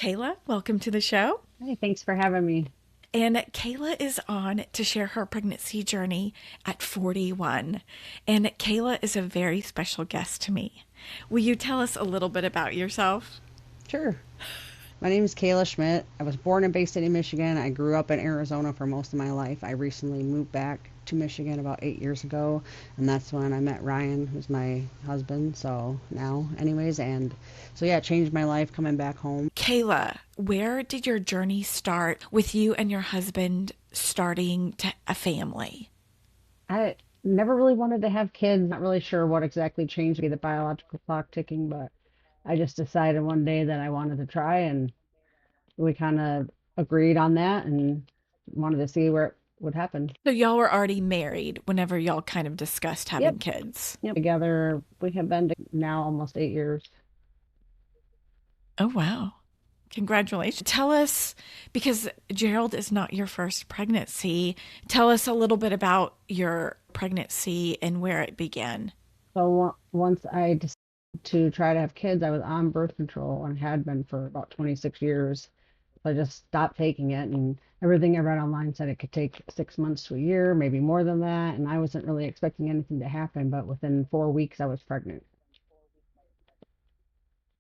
Kayla. Welcome to the show. Hey, thanks for having me. And Kayla is on to share her pregnancy journey at 41. And Kayla is a very special guest to me. Will you tell us a little bit about yourself? Sure. My name is Kayla Schmidt. I was born in Bay City, Michigan. I grew up in Arizona for most of my life. I recently moved back to Michigan about 8 years ago, and that's when I met Ryan, who's my husband. So now, anyways, and so yeah, it changed my life coming back home. Kayla, where did your journey start with you and your husband starting a family? I never really wanted to have kids. Not really sure what exactly changed me, the biological clock ticking, but I just decided one day that I wanted to try, and we kind of agreed on that and wanted to see where it would happen. So, y'all were already married whenever y'all kind of discussed Yep. having kids. Yep. Together, we have been now almost 8 years. Oh, wow. Congratulations. Tell us, because Gerald is not your first pregnancy, tell us a little bit about your pregnancy and where it began. So once I decided to try to have kids, I was on birth control and had been for about 26 years. So I just stopped taking it, and everything I read online said it could take 6 months to a year, maybe more than that. And I wasn't really expecting anything to happen, but within 4 weeks, I was pregnant.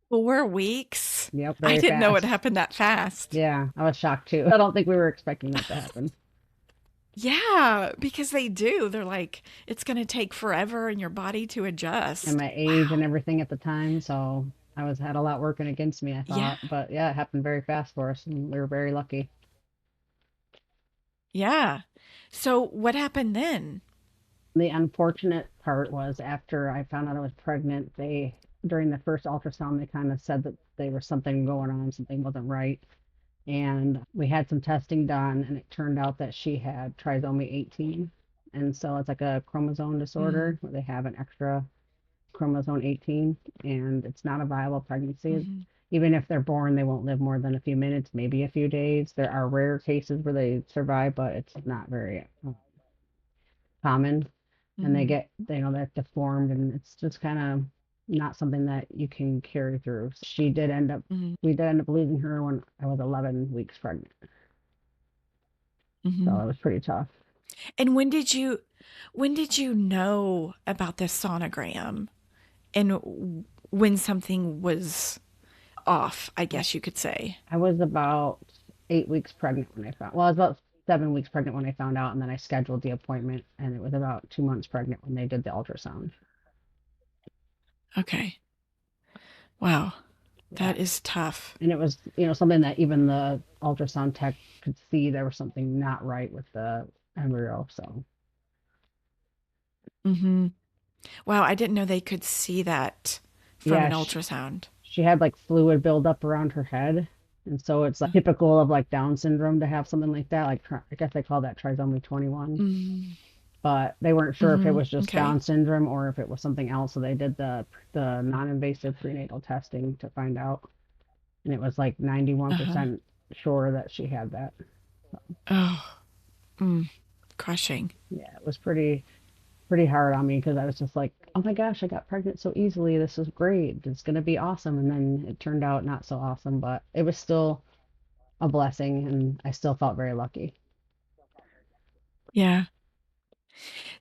4 weeks? Yep, I very didn't know it fast. happened that fast. Yeah, I was shocked too. I don't think we were expecting that to happen. Yeah, because they do. They're like, it's going to take forever in your body to And adjust. my age and Wow. everything at the time, so I was had a lot working against me, I Yeah. thought. But yeah, it happened very fast for us, and we were very lucky. Yeah. So, what happened then? The unfortunate part was after I found out I was pregnant, they during the first ultrasound they kind of said that there was something going on, something wasn't right. And we had some testing done, and it turned out that she had trisomy 18. And so it's like a chromosome Mm-hmm. disorder where they have an extra chromosome 18, and it's not a viable pregnancy. Mm-hmm. Even if they're born, they won't live more than a few minutes, maybe a few days. There are rare cases where they survive, but it's not very common. And they Mm-hmm. get, they're deformed, and it's just kind of not something that you can carry through. She did end up, Mm-hmm. we did end up losing her when I was 11 weeks pregnant. Mm-hmm. So it was pretty tough. And when did you know about this sonogram and when something was off, I guess you could say? I was about 8 weeks pregnant when I found, well, I was about 7 weeks pregnant when I found out, and then I scheduled the appointment, and it was about 2 months pregnant when they did the ultrasound. Okay. Wow. Yeah. That is tough. And it was, something that even the ultrasound tech could see there was something not right with the embryo. So, Mm-hmm. Wow, I didn't know they could see that from yeah, an ultrasound. she had like fluid buildup around her head. And so it's like typical of like Down syndrome to have something like that. Like, I guess they call that trisomy 21. Mm-hmm. But they weren't sure if it Mm-hmm. was just Okay. Down syndrome or if it was something else. So they did the non-invasive prenatal testing to find out, and it was like Uh-huh. 91% sure that she had that. Oh, mm, crushing. Yeah, it was pretty hard on me because I was just like, oh my gosh, I got pregnant so easily. This is great. It's gonna be awesome. And then it turned out not so awesome, but it was still a blessing, and I still felt very lucky. Yeah.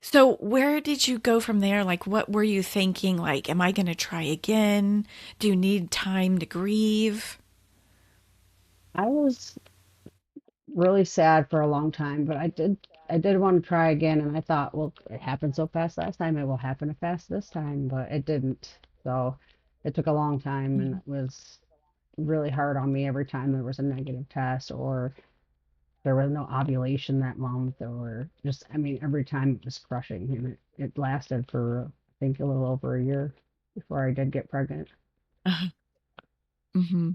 So where did you go from there? Like, what were you thinking? Like, am I going to try again? Do you need time to grieve? I was really sad for a long time, but I did want to try again, and I thought, well, it happened so fast last time, it will happen fast this time, but it didn't. So it took a long time, and Mhm. it was really hard on me every time there was a negative test or there was no ovulation that month, or just, I mean, every time it was crushing, and it lasted for I think a little over a year before I did get pregnant. Uh-huh. Hmm.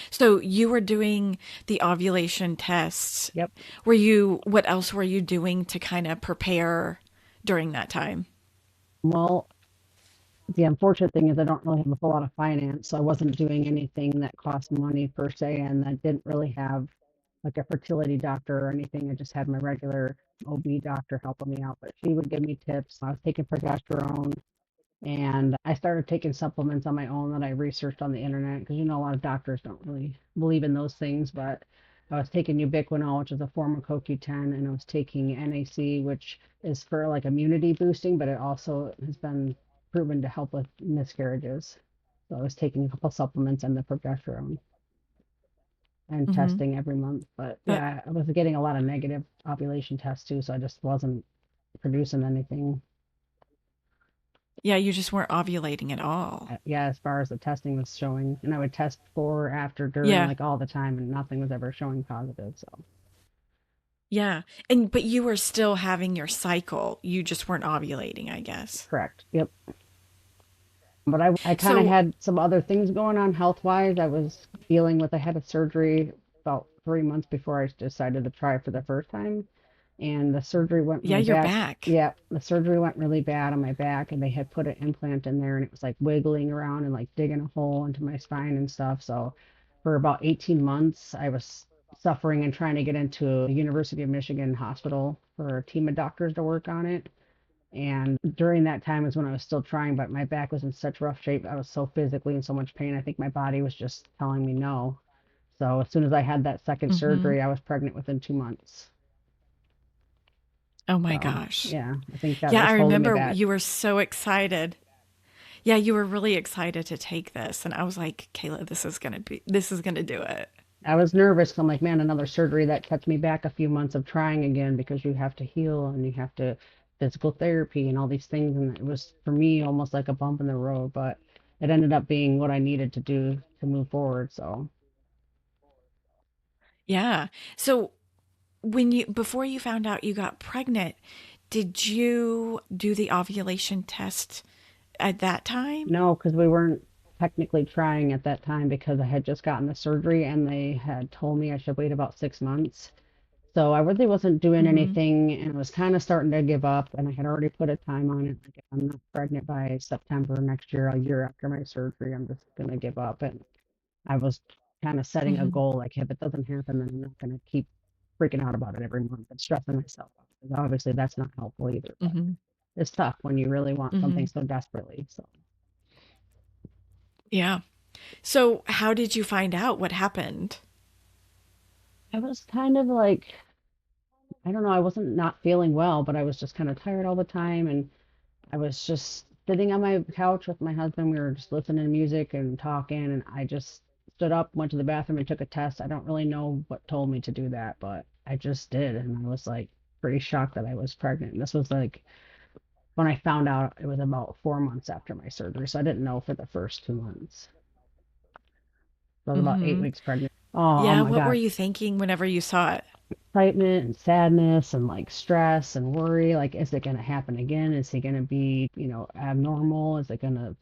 So you were doing the ovulation tests. Yep. What else were you doing to kind of prepare during that time? Well, the unfortunate thing is I don't really have a whole lot of finance, so I wasn't doing anything that cost money per se, and I didn't really have like a fertility doctor or anything. I just had my regular OB doctor helping me out, but she would give me tips. I was taking progesterone, And I started taking supplements on my own that I researched on the internet because a lot of doctors don't really believe in those things. But I was taking ubiquinol, which is a form of CoQ10, and I was taking NAC, which is for like immunity boosting, but it also has been proven to help with miscarriages. So I was taking a couple supplements and the progesterone and Mm-hmm. testing every month. But But yeah, I was getting a lot of negative ovulation tests too, so I just wasn't producing anything. yeah, you just weren't ovulating at all. Yeah, as far as the testing was showing, and I would test before, after, during, Yeah. like all the time, and nothing was ever showing positive. So Yeah. And but you were still having your cycle. You just weren't ovulating, I guess. correct. Yep. But I kind of So, had some other things going on health wise. I was dealing with, I had a surgery about 3 months before I decided to try for the first time. And the surgery went yeah, really you're bad. back. Yeah, the surgery went really bad on my back, and they had put an implant in there, and it was like wiggling around and like digging a hole into my spine and stuff. So for about 18 months, I was suffering and trying to get into the University of Michigan hospital for a team of doctors to work on it. And during that time is when I was still trying, but my back was in such rough shape. I was so physically in so much pain. I think my body was just telling me no. So as soon as I had that second Mm-hmm. surgery, I was pregnant within 2 months. Oh my So gosh. yeah, I think that Yeah, I was holding me remember back. you were so excited. Yeah, you were really excited to take this. And I was like, Kayla, this is gonna do it. I was nervous 'cause I'm like, man, another surgery that sets me back a few months of trying again because you have to heal and you have to physical therapy and all these things. And it was for me almost like a bump in the road, but it ended up being what I needed to do to move forward. So Yeah. So before you found out you got pregnant, did you do the ovulation test at that time? no, because we weren't technically trying at that time because I had just gotten the surgery and they had told me I should wait about 6 months. So I really wasn't doing Mm-hmm. anything and was kind of starting to give up. And I had already put a time on it. Like, if I'm not pregnant by September next year, a year after my surgery, I'm just going to give up. And I was kind of setting a Mm-hmm. goal like, if it doesn't happen, then I'm not going to keep freaking out about it every month and stressing myself out. Because obviously that's not helpful either. But Mm-hmm. it's tough when you really want Mm-hmm. something so desperately. So Yeah. So how did you find out what happened? I was kind of like, I don't know, I wasn't not feeling well, but I was just kind of tired all the time. And I was just sitting on my couch with my husband. We were just listening to music and talking, and I just stood up, went to the bathroom, and took a test. I don't really know what told me to do that, but I just did, and I was like pretty shocked that I was pregnant. This was like when I found out it was about 4 months after my surgery, so I didn't know for the first 2 months. So I was about eight Mm-hmm. weeks pregnant. Oh Yeah, my what were God, you thinking whenever you saw it? excitement and sadness and like stress and worry. Like, is it going to happen again? Is he going to be, abnormal? Is it going to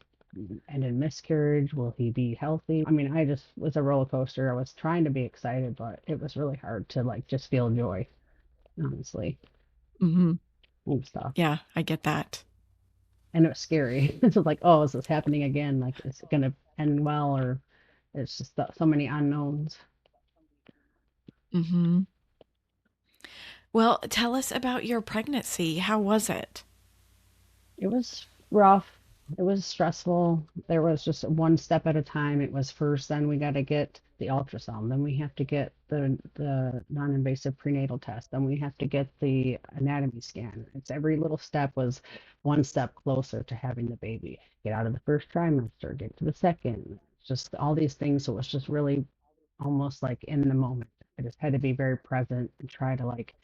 end in miscarriage? Will he be healthy? I mean, I just was a roller coaster. I was trying to be excited, but it was really hard to like just feel joy, honestly, Mm-hmm. and stuff. Yeah, I get that. And it was scary. It's like, oh, is this happening again? Like, is it going to end well, or it's just so many unknowns. Mm-hmm. Well, tell us about your pregnancy. How was it? It was rough. It was stressful. There was just one step at a time. It was first, then we got to get the ultrasound, then we have to get the non-invasive prenatal test, then we have to get the anatomy scan. It's every little step was one step closer to having the baby. Get out of the first trimester, get to the second. Just all these things. So it was just really almost like in the moment. I just had to be very present and try to like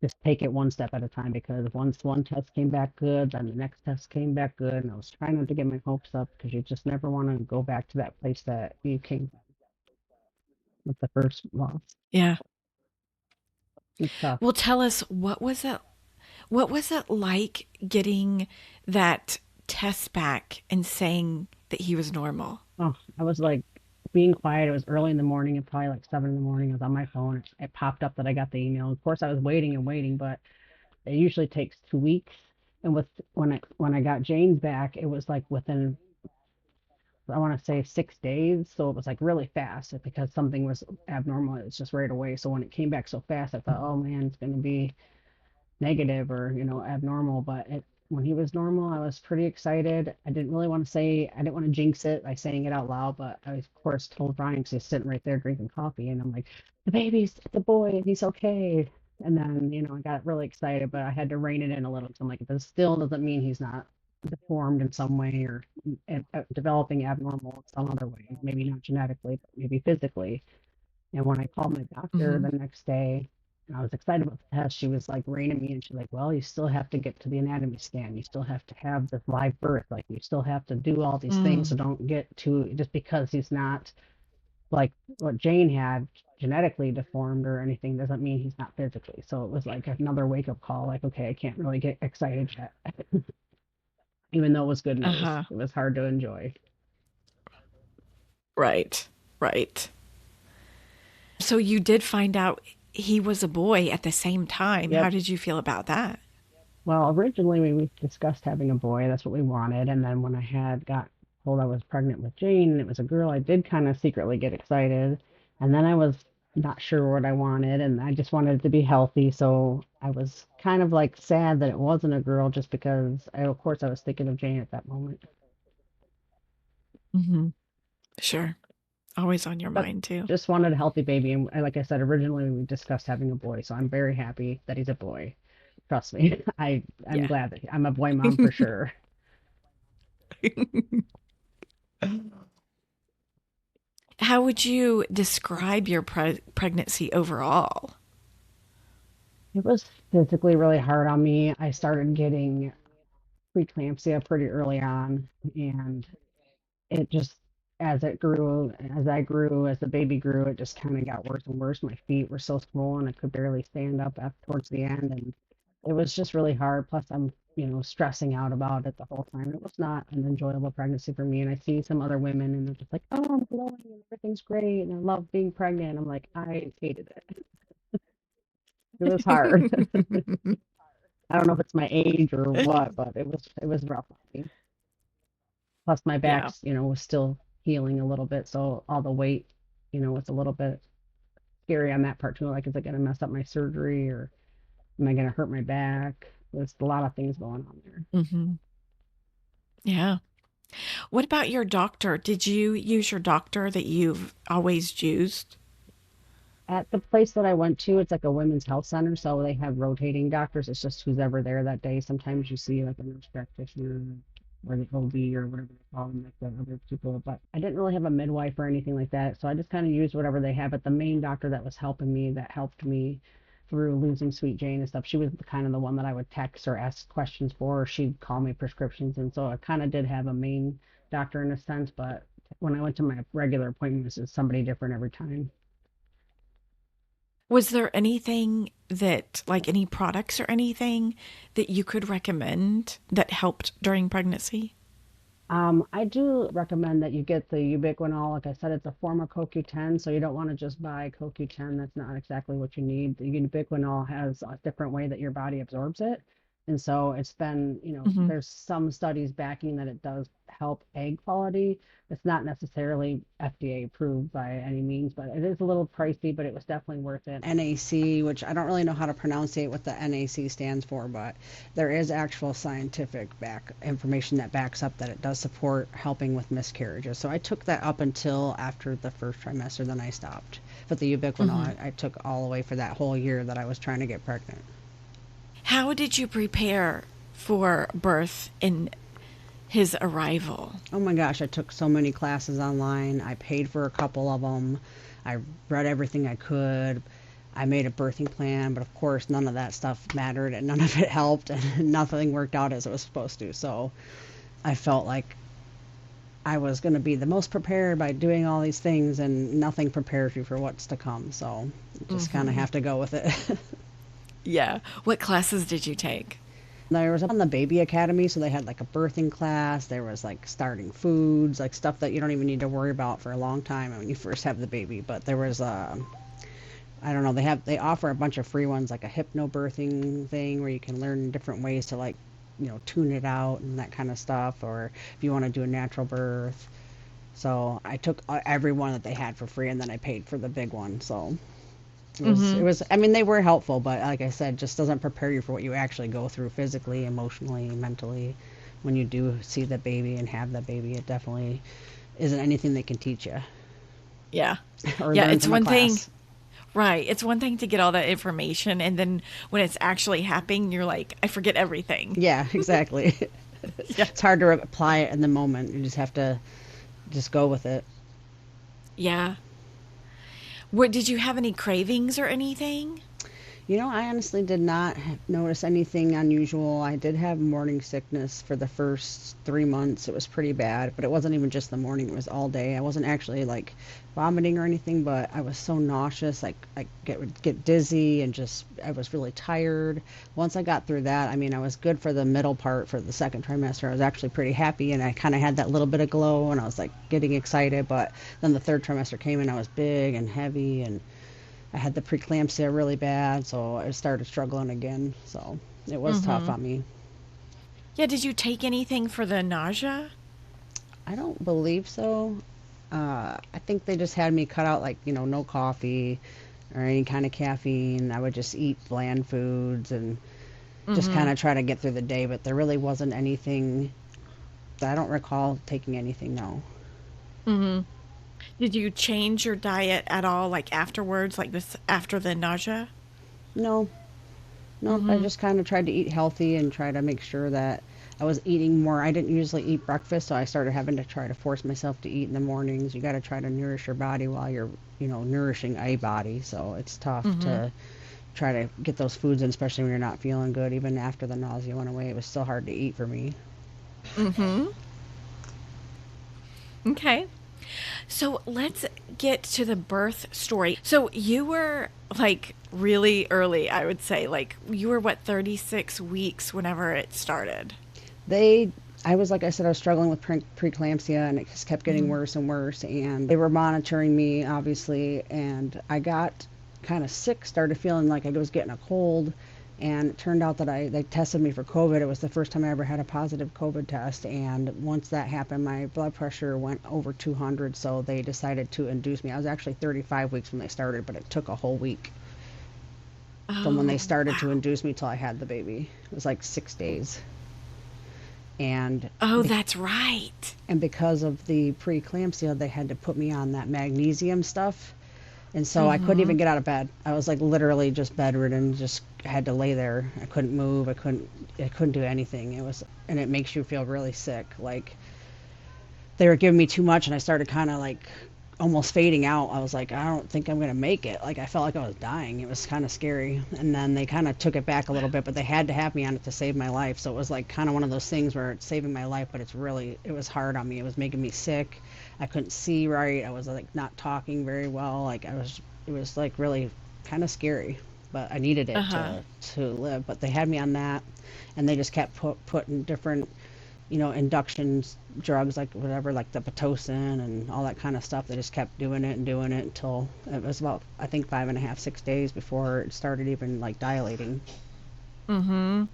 just take it one step at a time because once one test came back good, then the next test came back good. And I was trying not to get my hopes up because you just never want to go back to that place that you came from with the first loss. Yeah. It's tough. Well, tell us what was it like getting that test back and saying that he was normal? Oh, I was like being quiet. It was early in the morning, and probably like 7 in the morning. I was on my phone. It popped up that I got the email. Of course, I was waiting and waiting, but it usually takes 2 weeks. And with when I got Jane's back, it was like within I want to say 6 days. So it was like really fast because something was abnormal. It was just right away. So when it came back so fast, I thought, oh man, it's going to be negative or, abnormal. But it when he was normal, I was pretty excited. I didn't really want to say, I didn't want to jinx it by saying it out loud, but I, of course, told Brian because he's sitting right there drinking coffee. And I'm like, the baby's the boy and he's okay. And then, I got really excited, but I had to rein it in a little. So I'm like, this still doesn't mean he's not deformed in some way or developing abnormal some other way. Maybe not genetically, but maybe physically. And when I called my doctor Hmm. the next day, and I was excited about the test, she was like reining me, and she's like, "Well, you still have to get to the anatomy scan. You still have to have this live birth. Like, you still have to do all these things. Mm. So don't get too just because he's not like what Jane had genetically deformed or anything doesn't mean he's not physically." So it was like another wake up call. Like, okay, I can't really get excited yet, even though it was good news. Uh-huh. It was hard to enjoy. Right. Right. So you did find out he was a boy at the same time. How Yep. did you feel about that? Well, originally we discussed having a boy. That's what we wanted. And then when I had got told I was pregnant with Jane and it was a girl, I did kind of secretly get excited. And then I was not sure what I wanted, and I just wanted it to be healthy. So I was kind of like sad that it wasn't a girl, just because of course, I was thinking of Jane at that moment. Hmm. Sure. Always on your But mind too. just wanted a healthy baby. And like I said, originally we discussed having a boy. So I'm very happy that he's a boy. Trust me. I'm Yeah. glad that I'm a boy mom for sure. How would you describe your pregnancy overall? It was physically really hard on me. I started getting preeclampsia pretty early on, and it just, as I grew, as the baby grew, it just kind of got worse and worse. My feet were so swollen, I could barely stand up after, towards the end, and it was just really hard. Plus, I'm, stressing out about it the whole time. It was not an enjoyable pregnancy for me. And I see some other women, and they're just like, "Oh, I'm glowing, and everything's great, and I love being pregnant." I'm like, I hated it. It was hard. I don't know if it's my age or what, but it was rough on me. Plus my Yeah. back's, was still healing a little bit, so all the weight, was a little bit scary on that part too. Like, is it gonna mess up my surgery or am I gonna hurt my back? There's a lot of things going on there. Hmm. Yeah. What about your doctor? Did you use your doctor that you've always used? At the place that I went to, it's like a women's health center, so they have rotating doctors. It's just who's ever there that day. Sometimes you see like a nurse practitioner or the OB or whatever they call them, like the other people. But I didn't really have a midwife or anything like that, so I just kind of used whatever they had. But the main doctor that was helping me, that helped me through losing Sweet Jane and stuff, she was kind of the one that I would text or ask questions for, or she'd call me prescriptions. And so I kind of did have a main doctor in a sense, but when I went to my regular appointments, it's somebody different every time. Was there anything that, like any products or anything that you could recommend that helped during pregnancy? I do recommend that you get the ubiquinol. Like I said, it's a form of CoQ10, so you don't want to just buy CoQ10. That's not exactly what you need. The ubiquinol has a different way that your body absorbs it. And so it's been, Hmm. there's some studies backing that it does help egg quality. It's not necessarily FDA approved by any means, but it is a little pricey, but it was definitely worth it. NAC, which I don't really know how to pronounce what the NAC stands for, but there is actual scientific back information that backs up that it does support helping with miscarriages. So I took that up until after the first trimester, then I stopped. But the Hmm. ubiquinol I took all the way for that whole year that I was trying to get pregnant. How did you prepare for birth and his arrival? Oh my gosh, I took so many classes online. I paid for a couple of them. I read everything I could. I made a birthing plan, but of course, none of that stuff mattered and none of it helped, and nothing worked out as it was supposed to. So I felt like I was going to be the most prepared by doing all these things, and nothing prepares you for what's to come. So you just kind of Hmm. have to go with it. Yeah. What classes did you take? There was on the baby academy, so they had like a birthing class. There was like starting foods, like stuff that you don't even need to worry about for a long time when you first have the baby. But there was I don't know, they offer a bunch of free ones, like a hypnobirthing thing where you can learn different ways to, like, tune it out and that kind of stuff, or if you want to do a natural birth. So I took every one that they had for free, and then I paid for the big one. So Mm-hmm. I mean, they were helpful, but like I said, just doesn't prepare you for what you actually go through physically, emotionally, mentally. When you do see the baby and have that baby, it definitely isn't anything they can teach you Yeah. or Yeah, learn it's from a one thing. class. Right. It's one thing to get all that information, and then when it's actually happening, you're like, I forget everything. Yeah, exactly. Yeah. It's hard to apply it in the moment. You just have to just go with it. Yeah. What did you have any cravings or anything? You know, I honestly did not notice anything unusual. I did have morning sickness for the first 3 months. It was pretty bad, but it wasn't even just the morning, it was all day. I wasn't actually like vomiting or anything, but I was so nauseous. Like would get dizzy and just I was really tired. Once I got through that, I mean, I was good for the middle part for the second trimester. I was actually pretty happy and I kind of had that little bit of glow and I was like getting excited, but then the third trimester came and I was big and heavy and I had the preeclampsia really bad, so I started struggling again. So it was tough Mm-hmm. on me. Yeah, did you take anything for the nausea? I don't believe so. I think they just had me cut out like no coffee or any kind of caffeine. I would just eat bland foods and just kind Mm-hmm. of try to get through the day. But there really wasn't anything that I don't recall taking anything. No, Mm-hmm. Did you change your diet at all, like afterwards, like this after the nausea? no, nope. I Mm-hmm. just kind of tried to eat healthy and try to make sure that I was eating more. I didn't usually eat breakfast, so I started having to try to force myself to eat in the mornings. You got to try to nourish your body while you're, nourishing a body. So it's tough Mm-hmm. to try to get those foods in, especially when you're not feeling good. Even after the nausea went away, it was still hard to eat for me. Mm-hmm. Okay. So let's get to the birth story. So you were like really early, I would say. Like you were what, 36 weeks whenever it started? They, I was like I said, I was struggling with preeclampsia, and it just kept getting Mm-hmm. worse and worse. And they were monitoring me, obviously, and I got kind of sick, started feeling like I was getting a cold. And it turned out that they tested me for COVID. It was the first time I ever had a positive COVID test. And once that happened, my blood pressure went over 200. So they decided to induce me. I was actually 35 weeks when they started, but it took a whole week from when they Oh, started to wow. induce me till I had the baby. It was like 6 days. And Oh, that's right. because of the preeclampsia, they had to put me on that magnesium stuff. And so I couldn't Mm-hmm. even get out of bed. I was like literally just bedridden, just had to lay there. I couldn't move. I couldn't do anything. And it makes you feel really sick. Like they were giving me too much and I started kind of like almost fading out. I was like, I don't think I'm going to make it. Like I felt like I was dying. It was kind of scary. And then they kind of took it back a little bit, but they had to have me on it to save my life. So it was like kind of one of those things where it's saving my life, but it was hard on me. It was making me sick. I couldn't see right. I was like not talking very well. It was like really kind of scary, but I needed it Uh-huh. to live. But they had me on that and they just kept putting different inductions drugs like whatever, like the Pitocin and all that kind of stuff. They just kept doing it until it was about, I think, 5.5, 6 days before it started even like dilating. Mm-hmm.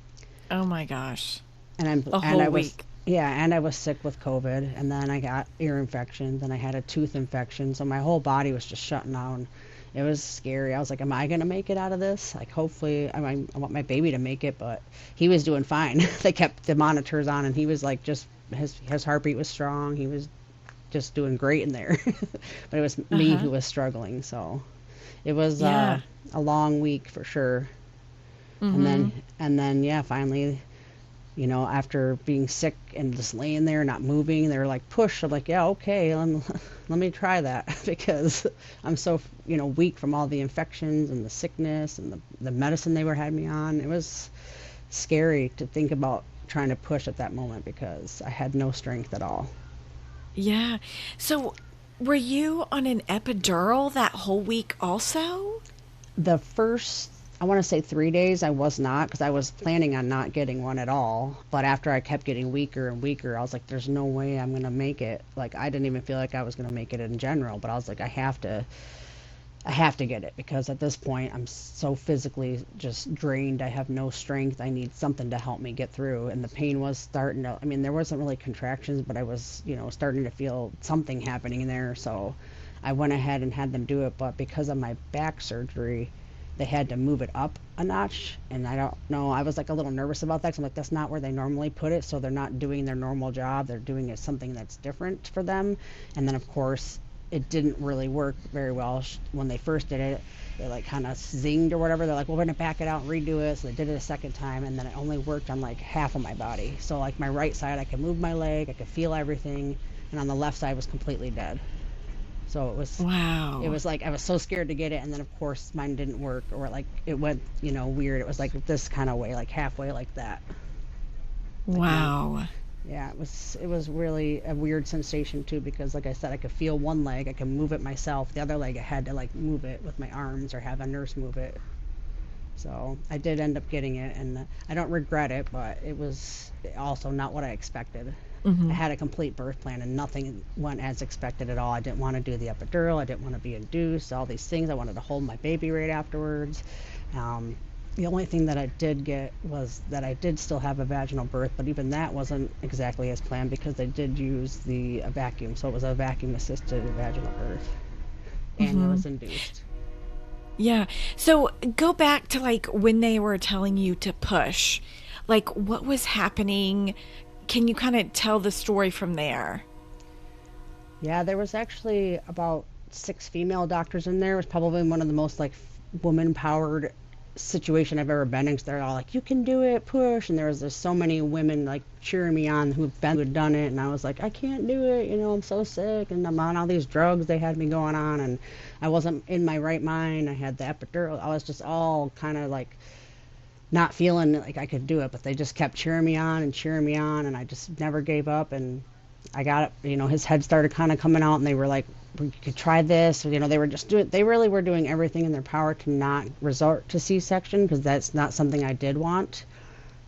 Oh my gosh. A And whole I was week. yeah, and I was sick with COVID, and then I got ear infections, and I had a tooth infection, so my whole body was just shutting down. It was scary. I was like, am I gonna make it out of this? Like, hopefully, I want my baby to make it, but he was doing fine. They kept the monitors on, and he was like, just his heartbeat was strong. He was just doing great in there. But it was me Uh-huh. who was struggling. So it was Yeah. a long week for sure. And Mm-hmm. then yeah, finally, after being sick and just laying there not moving, they were like push. I'm like, yeah, okay, let me try that because I'm so weak from all the infections and the sickness and the medicine they were had me on. It was scary to think about trying to push at that moment because I had no strength at all. Yeah. So were you on an epidural that whole week also? The first, I want to say 3 days, I was not because I was planning on not getting one at all. But after I kept getting weaker and weaker, I was like, there's no way I'm going to make it. Like, I didn't even feel like I was going to make it in general, but I was like, I have to get it because at this point I'm so physically just drained. I have no strength. I need something to help me get through. And the pain was starting I mean, there wasn't really contractions, but I was, starting to feel something happening there. So I went ahead and had them do it, but because of my back surgery, they had to move it up a notch. And I don't know, I was like a little nervous about that 'cause I'm like, that's not where they normally put it. So they're not doing their normal job. They're doing it something that's different for them. And then, of course, it didn't really work very well when they first did it. They like kind of zinged or whatever. They're like, well, we're going to back it out and redo it. So they did it a second time. And then it only worked on like half of my body. So like my right side, I could move my leg, I could feel everything. And on the left side was completely dead. So it Wow. was like I was so scared to get it, and then of course mine didn't work, or like it went, weird. It was like this kind of way, like halfway like that. Like my Wow. Yeah, it was really a weird sensation too, because like I said, I could feel one leg, I could move it myself. The other leg I had to like move it with my arms or have a nurse move it. So I did end up getting it, and I don't regret it, but it was also not what I expected. I Hmm. had a complete birth plan, and nothing went as expected at all. I didn't want to do the epidural. I didn't want to be induced. All these things. I wanted to hold my baby right afterwards. Um, the only thing that I did get was that I did still have a vaginal birth, but even that wasn't exactly as planned because they did use the a vacuum, so it was a vacuum assisted vaginal birth, and it Hmm. was induced. Yeah. So go back to like when they were telling you to push. Like what was happening? Can you kind of tell the story from there? Yeah, there was actually about six female doctors in there. It was probably one of the most like woman powered situation I've ever been in. 'Cause they're all like, "You can do it, push!" And there was just so many women like cheering me on who had done it, and I was like, "I can't do it. I'm so sick, and I'm on all these drugs they had me going on, and I wasn't in my right mind. I had the epidural. I was just all kind of like not feeling like I could do it, but they just kept cheering me on, and I just never gave up. And I got it. His head started kind of coming out, and they were like, "We could try this." They were just doing. They really were doing everything in their power to not resort to C-section because that's not something I did want.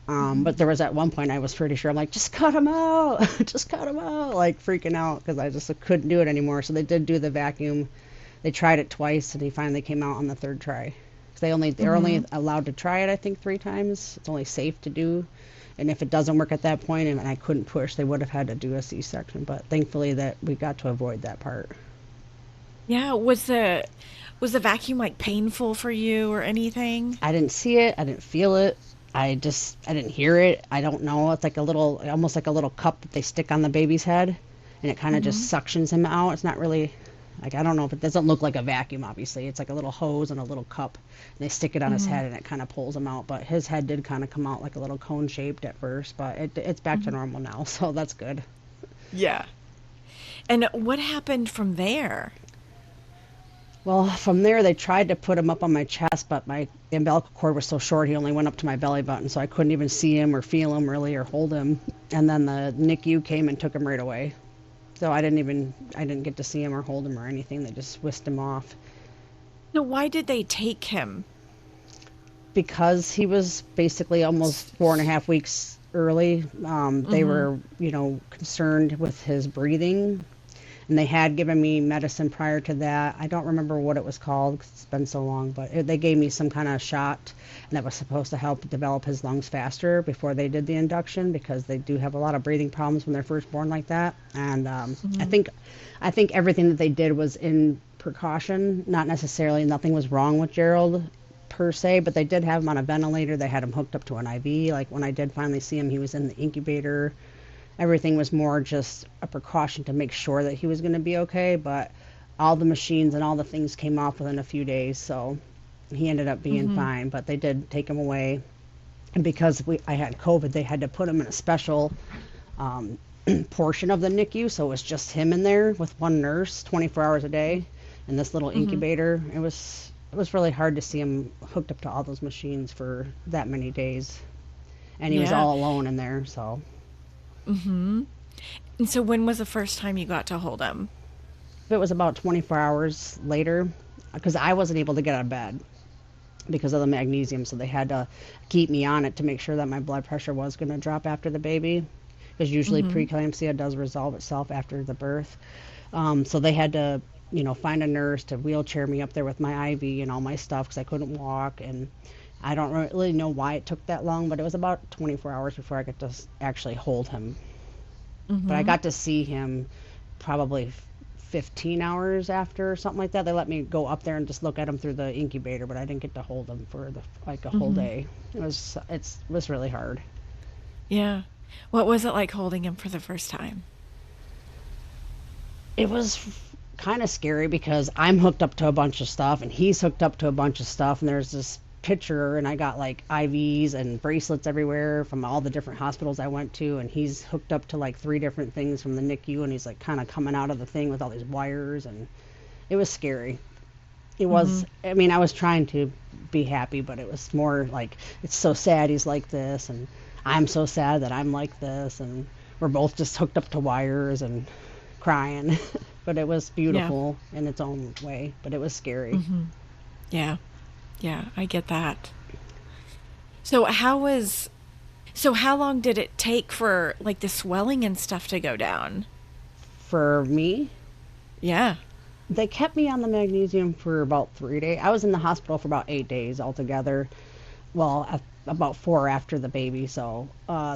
But there was at one point I was pretty sure I'm like, just cut him out, just cut him out, like freaking out because I just couldn't do it anymore. So they did do the vacuum. They tried it twice, and he finally came out on the third try. They're Hmm. only allowed to try it, I think, three times. It's only safe to do. And if it doesn't work at that point and I couldn't push, they would have had to do a C-section. But thankfully that we got to avoid that part. Yeah. Was the vacuum like painful for you or anything? I didn't see it. I didn't feel it. I didn't hear it. I don't know. It's like almost like a little cup that they stick on the baby's head, and it kind of Hmm. just suctions him out. It's not really like, I don't know if it doesn't look like a vacuum, obviously. It's like a little hose and a little cup. And they stick it on his Hmm. head and it kind of pulls him out. But his head did kind of come out like a little cone shaped at first, but it's back to Hmm. normal now, so that's good. Yeah. And what happened from there? Well, from there, they tried to put him up on my chest, but my umbilical cord was so short, he only went up to my belly button, so I couldn't even see him or feel him really or hold him. And then the NICU came and took him right away. So I didn't get to see him or hold him or anything. They just whisked him off. No, why did they take him? Because he was basically almost 4.5 weeks early, they Hmm. were, concerned with his breathing. And they had given me medicine prior to that. I don't remember what it was called 'cause it's been so long, but they gave me some kind of shot and that was supposed to help develop his lungs faster before they did the induction because they do have a lot of breathing problems when they're first born like that. And I Hmm. think I think everything that they did was in precaution, not necessarily nothing was wrong with Gerald per se, but they did have him on a ventilator. They had him hooked up to an IV. Like when I did finally see him, he was in the incubator. Everything was more just a precaution to make sure that he was going to be okay, but all the machines and all the things came off within a few days, so he ended up being Hmm. fine, but they did take him away. And because I had COVID, they had to put him in a special um, portion of the NICU, so it was just him in there with one nurse 24 hours a day in this little Hmm. incubator. It was really hard to see him hooked up to all those machines for that many days, and he was Yeah. all alone in there, so Hmm. And so when was the first time you got to hold him? it was about 24 hours later because I wasn't able to get out of bed because of the magnesium. So they had to keep me on it to make sure that my blood pressure was going to drop after the baby because usually Hmm. preeclampsia does resolve itself after the birth. So they had to, find a nurse to wheelchair me up there with my IV and all my stuff because I couldn't walk. And I don't really know why it took that long, but it was about 24 hours before I got to actually hold him. But I Hmm. got to see him probably 15 hours after, something like that. They let me go up there and just look at them through the incubator, but I didn't get to hold them for like a whole Hmm. day. It was really hard. Yeah. What was it like holding him for the first time? It was kind of scary because I'm hooked up to a bunch of stuff and he's hooked up to a bunch of stuff, and there's this picture, and I got like IVs and bracelets everywhere from all the different hospitals I went to, and he's hooked up to like three different things from the NICU, and he's like kind of coming out of the thing with all these wires, and it was scary. It Hmm. was, I mean, I was trying to be happy, but it was more like, it's so sad he's like this, and I'm so sad that I'm like this, and we're both just hooked up to wires and crying. But it was Yeah. beautiful in its own way, but it was scary. Hmm. Yeah. Yeah. I get that. So how was, so how long did it take for like the swelling and stuff to go down? For me, Yeah. they kept me on the magnesium for about 3 days. I was in the hospital for about 8 days altogether. Well, about four after the baby. So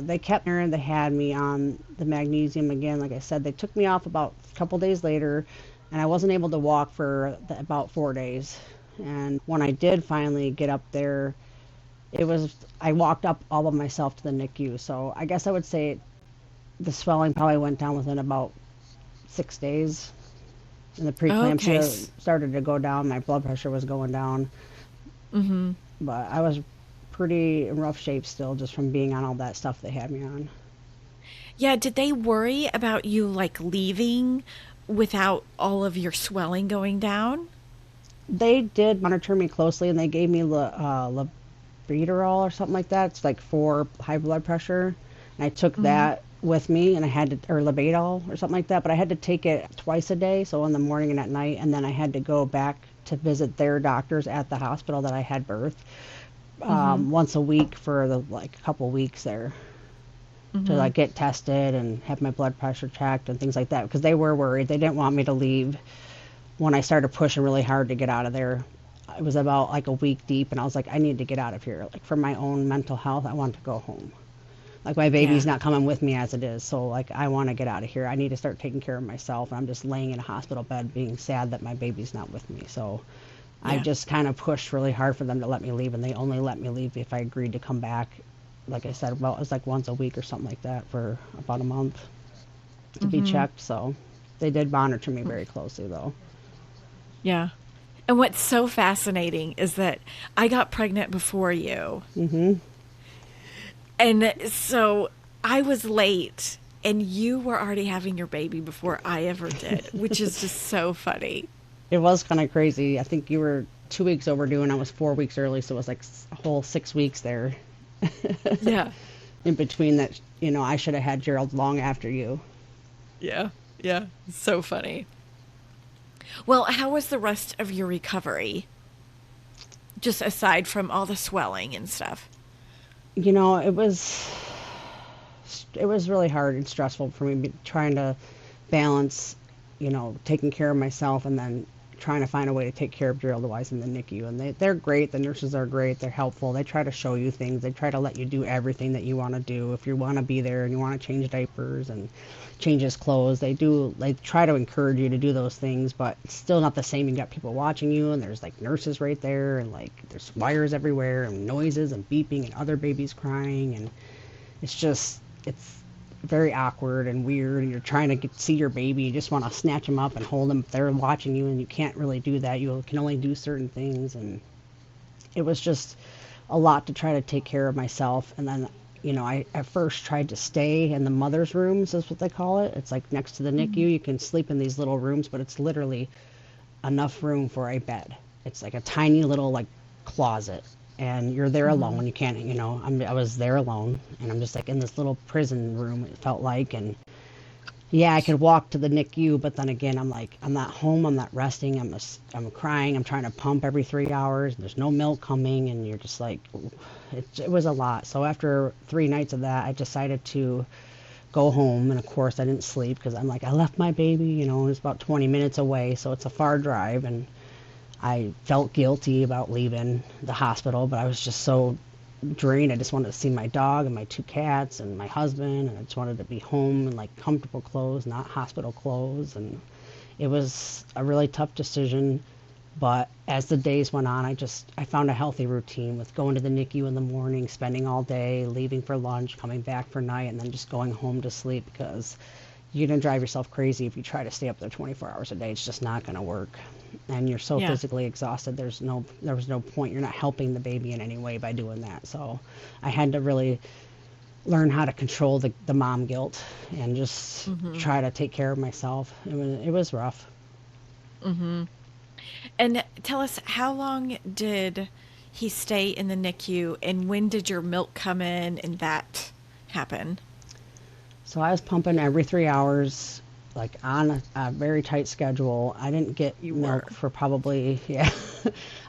they kept me and they had me on the magnesium again. Like I said, they took me off about a couple days later, and I wasn't able to walk for about 4 days. And when I did finally get up there, I walked up all of myself to the NICU. So I guess I would say the swelling probably went down within about 6 days. And the Okay. preeclampsia started to go down. My blood pressure was going down. Mm-hmm. But I was pretty in rough shape still just from being on all that stuff they had me on. Yeah. Did they worry about you like leaving without all of your swelling going down? They did monitor me closely, and they gave me labetalol or something like that. It's like for high blood pressure. And I took Mm-hmm. that with me, and I had to, or labetalol or something like that, but I had to take it twice a day, so in the morning and at night, and then I had to go back to visit their doctors at the hospital that I had birth Mm-hmm. once a week for the like a couple weeks there, to Mm-hmm. like get tested and have my blood pressure checked and things like that, because they were worried. They didn't want me to leave when I started pushing really hard to get out of there. It was about like a week deep, and I was like, I need to get out of here. Like for my own mental health, I want to go home. Like my baby's Yeah. not coming with me as it is, so like I want to get out of here. I need to start taking care of myself. I'm just laying in a hospital bed being sad that my baby's not with me. So I Yeah. just kind of pushed really hard for them to let me leave, and they only let me leave if I agreed to come back. Like I said, about it was like once a week or something like that for about a month to be Mm-hmm. checked. So they did monitor me very closely though. Yeah. And what's so fascinating is that I got pregnant before you. Mhm. And so I was late and you were already having your baby before I ever did, which is just so funny. It was kind of crazy. I think you were 2 weeks overdue, and I was 4 weeks early, so it was like a whole 6 weeks there Yeah. in between that. I should have had Gerald long after you. Yeah. Yeah. So funny. Well, how was the rest of your recovery? Just aside from all the swelling and stuff. You know, it was really hard and stressful for me trying to balance, taking care of myself and then trying to find a way to take care of Gerald while he's in the NICU. And they're great. The nurses are great. They're helpful. They try to show you things. They try to let you do everything that you want to do. If you want to be there and you want to change diapers and change his clothes, they do. They try to encourage you to do those things, but it's still not the same. You got people watching you, and there's like nurses right there, and like there's wires everywhere, and noises and beeping, and other babies crying, and it's very awkward and weird, and you're trying to see your baby. You just want to snatch him up and hold him. They're watching you, and you can't really do that. You can only do certain things, and it was just a lot to try to take care of myself. And then, I at first tried to stay in the mother's rooms, is what they call it. It's like next to the NICU. You can sleep in these little rooms, but it's literally enough room for a bed. It's like a tiny little like closet, and you're there Mm-hmm. alone. You can't, I was there alone, and I'm just like in this little prison room. It felt like, and yeah, I could walk to the NICU, but then again, I'm like, I'm not home. I'm not resting. I'm crying. I'm trying to pump every 3 hours. There's no milk coming, and you're just like, it was a lot. So after 3 nights of that, I decided to go home, and of course I didn't sleep because I'm like, I left my baby, it's about 20 minutes away, so it's a far drive, and I felt guilty about leaving the hospital, but I was just so drained. I just wanted to see my dog and my two cats and my husband, and I just wanted to be home in like comfortable clothes, not hospital clothes. And It was a really tough decision, but as the days went on, I found a healthy routine with going to the NICU in the morning, spending all day, leaving for lunch, coming back for night, and then just going home to sleep because you're going to drive yourself crazy if you try to stay up there 24 hours a day. It's just not going to work. And you're so Yeah. physically exhausted. There was no point. You're not helping the baby in any way by doing that. So I had to really learn how to control the mom guilt and just Mm-hmm. try to take care of myself. It was rough. Mm-hmm. And tell us, how long did he stay in the NICU, and when did your milk come in and that happen? So I was pumping every 3 hours, like on a very tight schedule. I didn't get You milk were. for probably, yeah,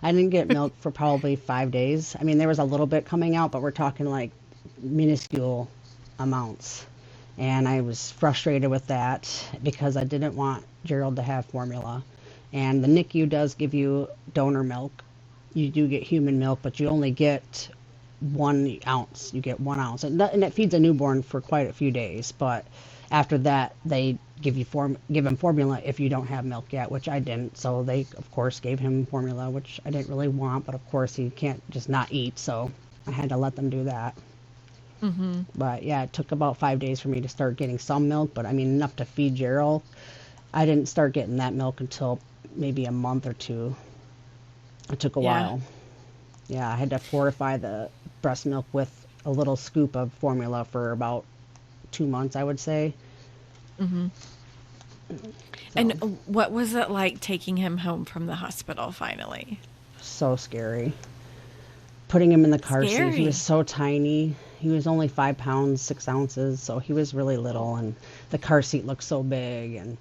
I didn't get milk for probably 5 days. I mean, there was a little bit coming out, but we're talking like minuscule amounts. And I was frustrated with that because I didn't want Gerald to have formula. And the NICU does give you donor milk. You do get human milk, but you only get 1 ounce. You get 1 ounce, and it feeds a newborn for quite a few days. But after that, they give him formula if you don't have milk yet, which I didn't. So they, of course, gave him formula, which I didn't really want. But of course, he can't just not eat, so I had to let them do that. Mm-hmm. But yeah, it took about 5 days for me to start getting some milk. But I mean, enough to feed Gerald. I didn't start getting that milk until maybe a month or two. It took a Yeah. while. Yeah, I had to fortify the breast milk with a little scoop of formula for about 2 months, I would say. Mm-hmm. And So, what was it like taking him home from the hospital finally? so scary. Putting him in the car seat, he was Scary. so tiny. He was only 5 pounds, 6 ounces, so he was really little, and the car seat looked so big. And,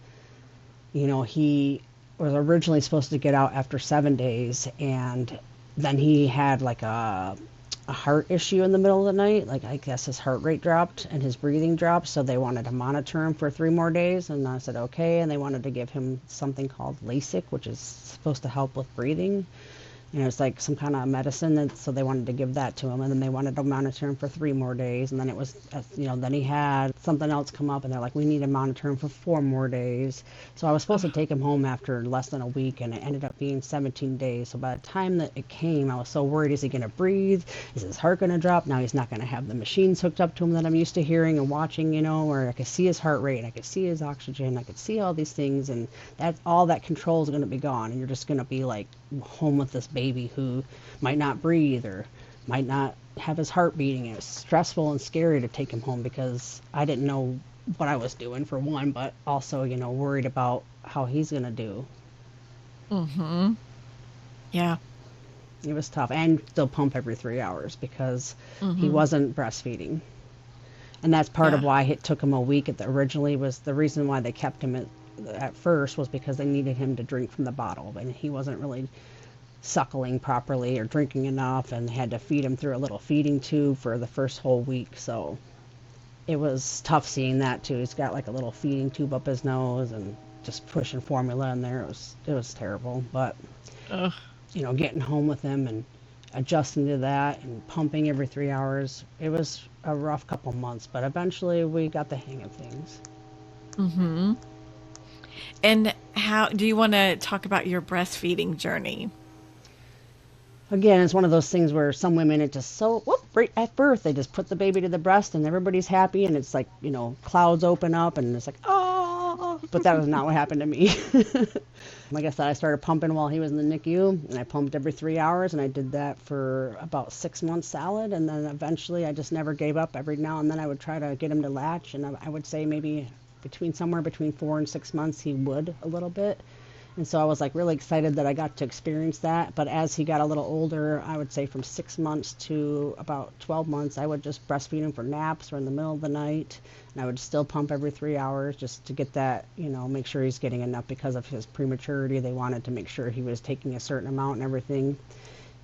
he was originally supposed to get out after 7 days, and then he had like a heart issue in the middle of the night. Like, I guess his heart rate dropped and his breathing dropped, so they wanted to monitor him for 3 more days. And I said okay, and they wanted to give him something called LASIK, which is supposed to help with breathing. It's like some kind of medicine, and so they wanted to give that to him, and then they wanted to monitor him for 3 more days, and then it was, then he had something else come up, and they're like, we need to monitor him for 4 more days. So I was supposed to Oh, take him home after less than a week, and it ended up being 17 days. So by the time that it came, I was so worried: is he going to breathe? Is his heart going to drop? Now he's not going to have the machines hooked up to him that I'm used to hearing and watching, where I could see his heart rate, and I could see his oxygen, I could see all these things, and that all that control is going to be gone, and you're just going to be like home with this baby who might not breathe or might not have his heart beating. It was stressful and scary to take him home because I didn't know what I was doing, for one, but also, worried about how he's going to do. mm-hmm. Yeah. It was tough. And still pump every 3 hours because he Mm-hmm. wasn't breastfeeding. And that's part of Yeah. why it took him a week. Originally was the reason why they kept him at first was because they needed him to drink from the bottle, and he wasn't really suckling properly or drinking enough, and had to feed him through a little feeding tube for the first whole week. So it was tough seeing that too. He's got like a little feeding tube up his nose and just pushing formula in there. It was terrible. But Ugh. getting home with him and adjusting to that and pumping every 3 hours, it was a rough couple months, but eventually we got the hang of things. Mm-hmm. And how do you want to talk about your breastfeeding journey? Again, it's one of those things where some women, it just so whoop, right at birth, they just put the baby to the breast and everybody's happy, and it's like, clouds open up and it's like, oh, but that was not what happened to me. Like I said, I started pumping while he was in the NICU, and I pumped every 3 hours, and I did that for about 6 months solid. And then eventually I just never gave up. Every now and then I would try to get him to latch, and I would say maybe somewhere between 4 and 6 months he would a little bit. And so I was like really excited that I got to experience that. But as he got a little older, I would say from 6 months to about 12 months, I would just breastfeed him for naps or in the middle of the night. And I would still pump every 3 hours just to get that, make sure he's getting enough because of his prematurity. They wanted to make sure he was taking a certain amount and everything.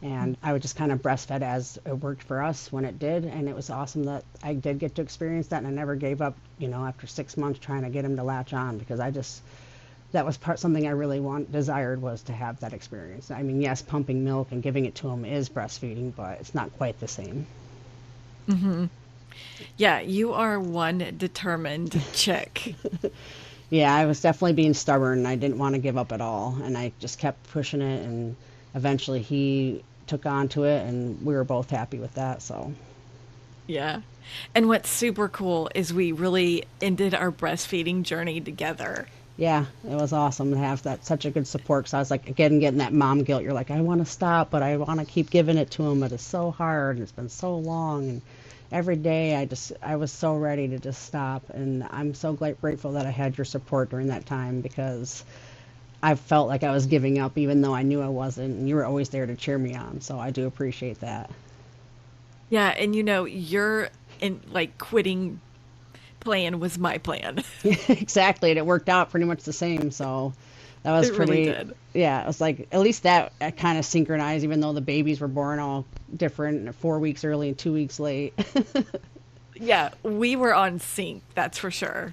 And I would just kind of breastfed as it worked for us when it did. And it was awesome that I did get to experience that. And I never gave up, after 6 months trying to get him to latch on, because that was something I really desired, was to have that experience. I mean, yes, pumping milk and giving it to him is breastfeeding, but it's not quite the same. Mm-hmm. Yeah, you are one determined chick. Yeah, I was definitely being stubborn. I didn't want to give up at all, and I just kept pushing it, and eventually he took on to it, and we were both happy with that. So, Yeah. And what's super cool is we really ended our breastfeeding journey together. yeah, it was awesome to have that such a good support. Because I was like, again, getting that mom guilt. You're like, I want to stop, but I want to keep giving it to him, but it's so hard, and it's been so long, and every day I was so ready to just stop, and I'm so grateful that I had your support during that time because I felt like I was giving up even though I knew I wasn't, and you were always there to cheer me on. So I do appreciate that. Yeah, and you're in like quitting plan was my plan. Exactly, and it worked out pretty much the same. So that was It really pretty, did. yeah, it was like at least that kind of synchronized, even though the babies were born all different, 4 weeks early and 2 weeks late. Yeah, we were on sync, that's for sure.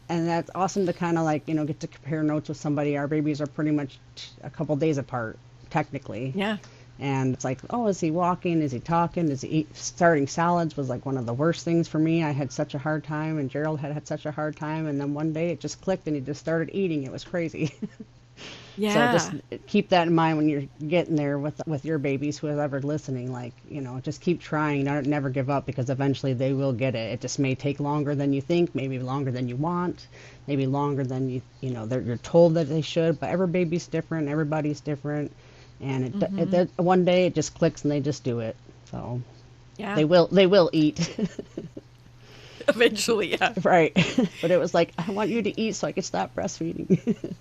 And that's awesome to kind of like, get to compare notes with somebody. Our babies are pretty much a couple days apart, technically. Yeah. And it's like, oh, is he walking? Is he talking? Is he starting salads was like one of the worst things for me. I had such a hard time, and Gerald had such a hard time. And then one day it just clicked, and he just started eating. It was crazy. So just Yeah. keep that in mind when you're getting there with your babies, whoever's listening. Like, just keep trying. Never give up because eventually they will get it. It just may take longer than you think, maybe longer than you want, maybe longer than you're told that they should. But every baby's different. Everybody's different, and Hmm. one day it just clicks and they just do it. So Yeah. they will eat. Eventually, yeah. Right. But it was like, I want you to eat so I can stop breastfeeding.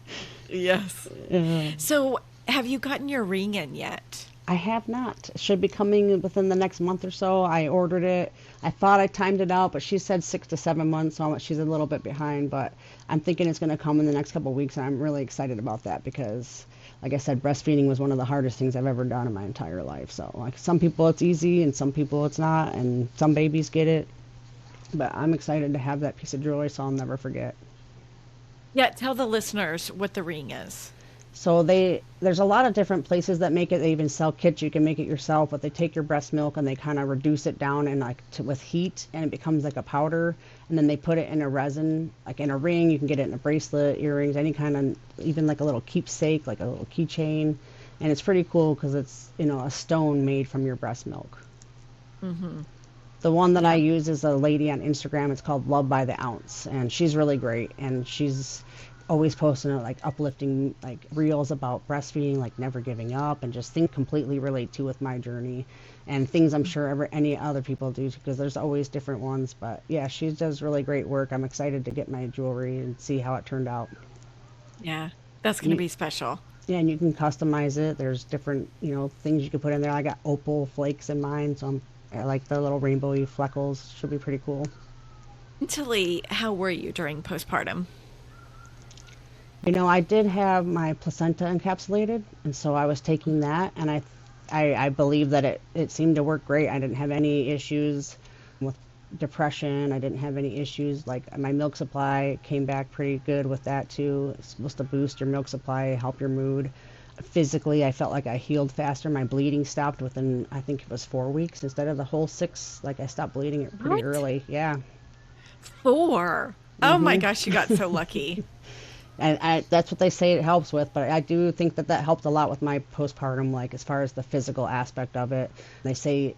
Yes. Yeah. So, have you gotten your ring in yet? I have not. It should be coming within the next month or so. I ordered it. I thought I timed it out, but she said 6 to 7 months, so she's a little bit behind. But I'm thinking it's going to come in the next couple of weeks, and I'm really excited about that because, like I said, breastfeeding was one of the hardest things I've ever done in my entire life. So, like, some people it's easy, and some people it's not, and some babies get it. But I'm excited to have that piece of jewelry, so I'll never forget. Yeah, tell the listeners what the ring is. So there's a lot of different places that make it. They even sell kits. You can make it yourself, but they take your breast milk and they kind of reduce it down and with heat, and it becomes like a powder. And then they put it in a resin, like in a ring. You can get it in a bracelet, earrings, any kind of, even like a little keepsake, like a little keychain. And it's pretty cool because it's a stone made from your breast milk. Mm-hmm. The one that I Yeah. use is a lady on Instagram. It's called Love by the Ounce, and she's really great. And she's always posting like uplifting like reels about breastfeeding, like never giving up, and just things completely relate to with my journey, and things I'm sure any other people do because there's always different ones. But yeah, she does really great work. I'm excited to get my jewelry and see how it turned out. Yeah. That's going to You, be special. yeah, and you can customize it. There's different, things you can put in there. I got opal flakes in mine, so I like the little rainbowy fleckles. Should be pretty cool. Mentally, how were you during postpartum? I did have my placenta encapsulated, and so I was taking that, and I believe that it seemed to work great. I didn't have any issues with depression. I didn't have any issues. Like my milk supply came back pretty good with that too. It's supposed to boost your milk supply, help your mood. Physically, I felt like I healed faster. My bleeding stopped within, I think it was 4 weeks instead of the whole 6. Like I stopped bleeding it pretty What? early. Yeah. 4. Oh my Hmm. gosh, you got so lucky. And that's what they say it helps with, but I do think that helped a lot with my postpartum, like as far as the physical aspect of it. They say,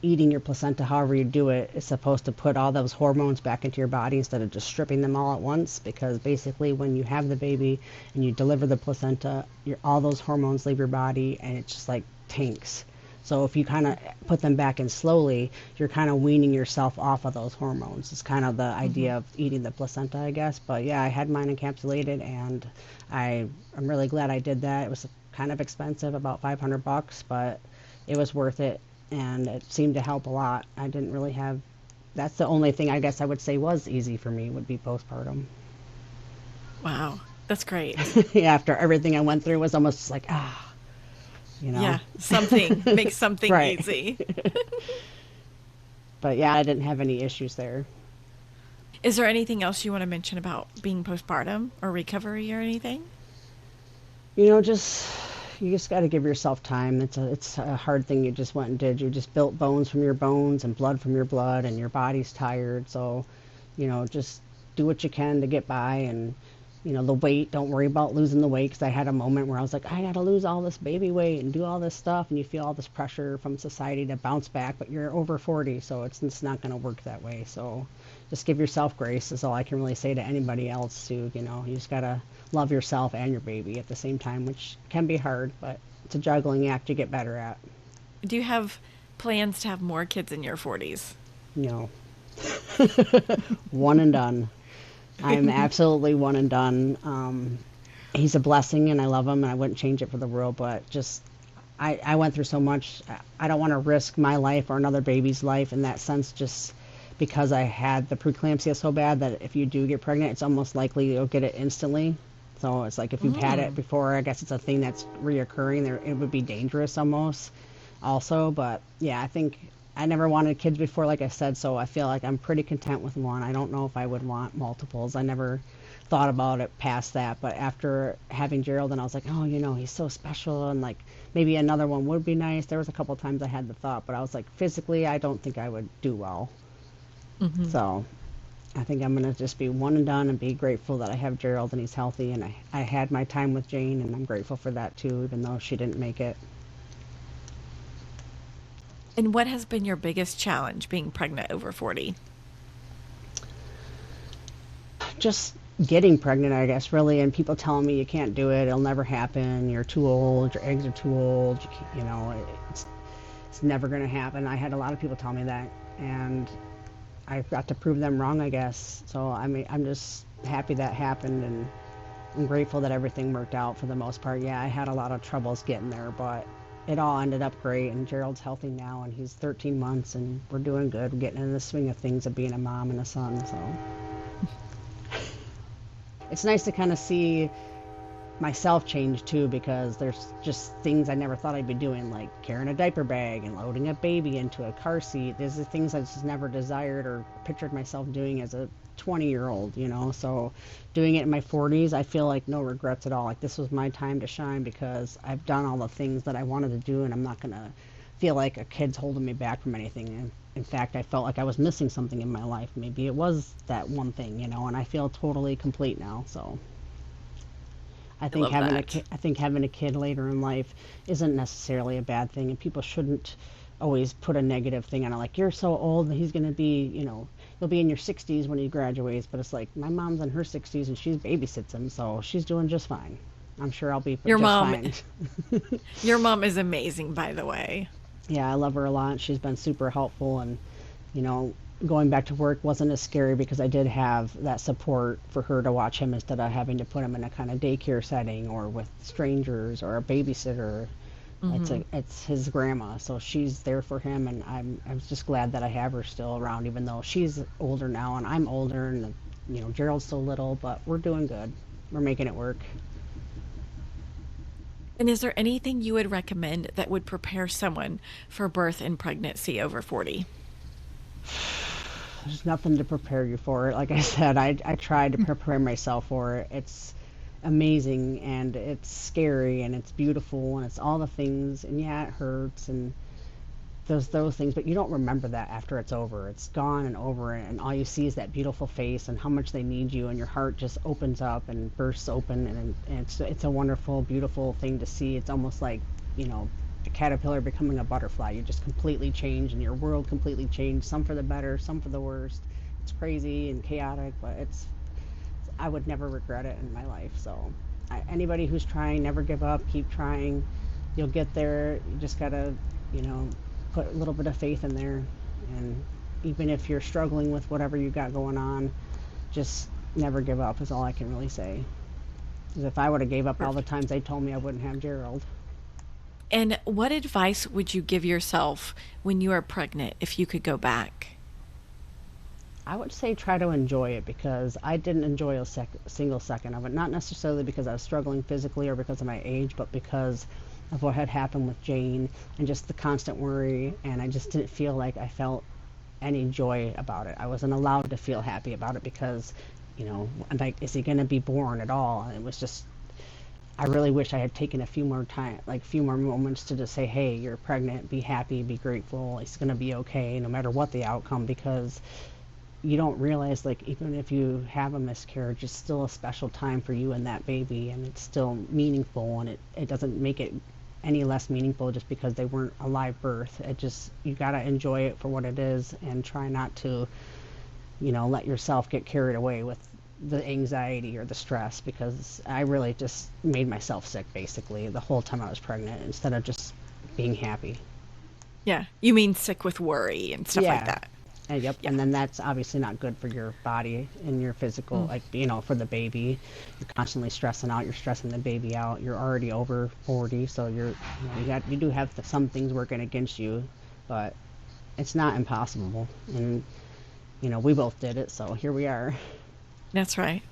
eating your placenta, however you do it, is supposed to put all those hormones back into your body instead of just stripping them all at once. Because basically, when you have the baby and you deliver the placenta, all those hormones leave your body, and it just like tanks. So if you kind of put them back in slowly, you're kind of weaning yourself off of those hormones. It's kind of the Hmm. idea of eating the placenta, I guess. But yeah, I had mine encapsulated, and I'm really glad I did that. It was kind of expensive, about $500, but it was worth it, and it seemed to help a lot. I didn't really have. That's the only thing I guess I would say was easy for me would be postpartum. Wow. That's great. Yeah, after everything I went through was almost like ah, you know. Yeah. Something makes something Right. easy. But yeah, I didn't have any issues there. Is there anything else you want to mention about being postpartum or recovery or anything? Just you just got to give yourself time. It's a hard thing you just went and did. You just built bones from your bones and blood from your blood, and your body's tired. So, just do what you can to get by. And the weight, don't worry about losing the weight, because I had a moment where I was like, I gotta lose all this baby weight and do all this stuff, and you feel all this pressure from society to bounce back, but you're over 40, so it's not going to work that way. So just give yourself grace is all I can really say to anybody else too. You just gotta love yourself and your baby at the same time, which can be hard, but it's a juggling act you get better at. Do you have plans to have more kids in your 40s? No. One and done. I'm absolutely one and done. He's a blessing and I love him and I wouldn't change it for the world, but just I went through so much. I don't want to risk my life or another baby's life in that sense, just because I had the preeclampsia so bad that if you do get pregnant, it's almost likely you'll get it instantly. So it's like if you've had it before, I guess it's a thing that's reoccurring. There, it would be dangerous almost also. But yeah, I think I never wanted kids before, like I said, so I feel like I'm pretty content with one. I don't know if I would want multiples. I never thought about it past that. But after having Gerald, and I was like, oh, he's so special, and like maybe another one would be nice. There was a couple times I had the thought, but I was like, physically, I don't think I would do well. So I think I'm going to just be one and done and be grateful that I have Gerald and he's healthy. And I had my time with Jane, and I'm grateful for that too, even though she didn't make it. And what has been your biggest challenge being pregnant over 40? Just getting pregnant, I guess, really. And people telling me you can't do it, it'll never happen, you're too old, your eggs are too old, it's never going to happen. I had a lot of people tell me that. And I got to prove them wrong, I guess. So I'm just happy that happened, and I'm grateful that everything worked out for the most part. Yeah, I had a lot of troubles getting there, but it all ended up great. And Gerald's healthy now, and he's 13 months, and we're doing good. We're getting in the swing of things of being a mom and a son. So it's nice to kind of see myself change too, because there's just things I never thought I'd be doing, like carrying a diaper bag and loading a baby into a car seat. These are things I just never desired or pictured myself doing as a 20-year-old, So doing it in my 40s, I feel like no regrets at all. Like this was my time to shine because I've done all the things that I wanted to do, and I'm not gonna feel like a kid's holding me back from anything. And in fact, I felt like I was missing something in my life. Maybe it was that one thing, and I feel totally complete now. So I I think love having that. I think having a kid later in life isn't necessarily a bad thing, and people shouldn't always put a negative thing on it. Like, you're so old, and he's going to be, you'll be in your 60s when he graduates. But it's like, my mom's in her 60s and she's babysits him, so she's doing just fine. I'm sure I'll be Your just mom fine. your mom is amazing, by the way. Yeah, I love her a lot. She's been super helpful, and you know, going back to work wasn't as scary because I did have that support for her to watch him instead of having to put him in a kind of daycare setting or with strangers or a babysitter. It's his grandma, so she's there for him, and I'm just glad that I have her still around, even though she's older now and I'm older, and Gerald's still little, but we're doing good. We're making it work. And is there anything you would recommend that would prepare someone for birth and pregnancy over 40? There's nothing to prepare you for it. Like I said, I tried to prepare myself for it. It's amazing, and it's scary, and it's beautiful, and it's all the things, and yeah, it hurts and those things, but you don't remember that after it's over. It's gone and over, and all you see is that beautiful face and how much they need you, and your heart just opens up and bursts open, and it's a wonderful, beautiful thing to see. It's almost like, a caterpillar becoming a butterfly. You just completely change, and your world completely changed, some for the better, some for the worst. It's crazy and chaotic, but I would never regret it in my life. So anybody who's trying, never give up, keep trying. You'll get there. You just gotta, you know, put a little bit of faith in there. And even if you're struggling with whatever you got going on, just never give up is all I can really say. Because if I would have gave up all the times they told me, I wouldn't have Gerald. And what advice would you give yourself when you are pregnant if you could go back? I would say try to enjoy it, because I didn't enjoy a single second of it. Not necessarily because I was struggling physically or because of my age, but because of what had happened with Jane and just the constant worry. And I just didn't feel like I felt any joy about it. I wasn't allowed to feel happy about it because, I'm like, is he going to be born at all? And it was just, I really wish I had taken a few more time, like a few more moments to just say, hey, you're pregnant, be happy, be grateful. It's going to be okay no matter what the outcome, because you don't realize, like, even if you have a miscarriage, it's still a special time for you and that baby, and it's still meaningful, and it doesn't make it any less meaningful just because they weren't a live birth. It just, you got to enjoy it for what it is and try not to, let yourself get carried away with the anxiety or the stress, because I really just made myself sick basically the whole time I was pregnant instead of just being happy. Yeah. You mean sick with worry and stuff like Yeah. that. And yep, Yeah. and then that's obviously not good for your body and your physical, Mm. like, for the baby. You're constantly stressing out, you're stressing the baby out. You're already over 40, so you do have some things working against you, but it's not impossible. And we both did it, so here we are. That's right.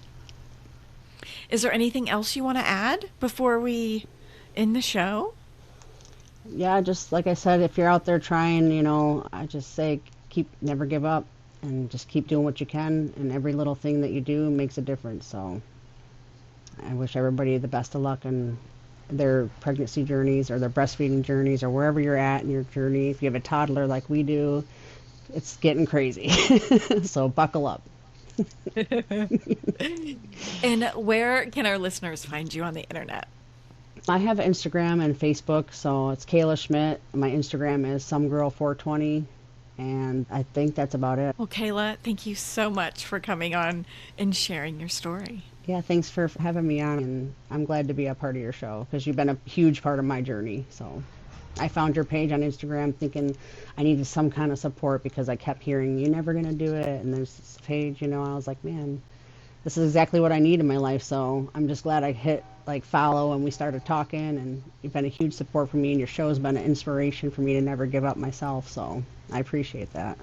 Is there anything else you want to add before we end the show? Yeah, just like I said, if you're out there trying, I just say keep never give up and just keep doing what you can, and every little thing that you do makes a difference. So I wish everybody the best of luck in their pregnancy journeys or their breastfeeding journeys or wherever you're at in your journey. If you have a toddler like we do, it's getting crazy. So buckle up. And where can our listeners find you on the internet? I have Instagram and Facebook, so it's Kayla Schmidt. My Instagram is somegirl420, and I think that's about it. Well, Kayla, thank you so much for coming on and sharing your story. Yeah, thanks for having me on, and I'm glad to be a part of your show because you've been a huge part of my journey. So I found your page on Instagram thinking I needed some kind of support because I kept hearing you're never gonna do it, and there's this page, I was like, man, this is exactly what I need in my life. So I'm just glad I hit like follow and we started talking, and you've been a huge support for me, and your show's been an inspiration for me to never give up myself. So I appreciate that.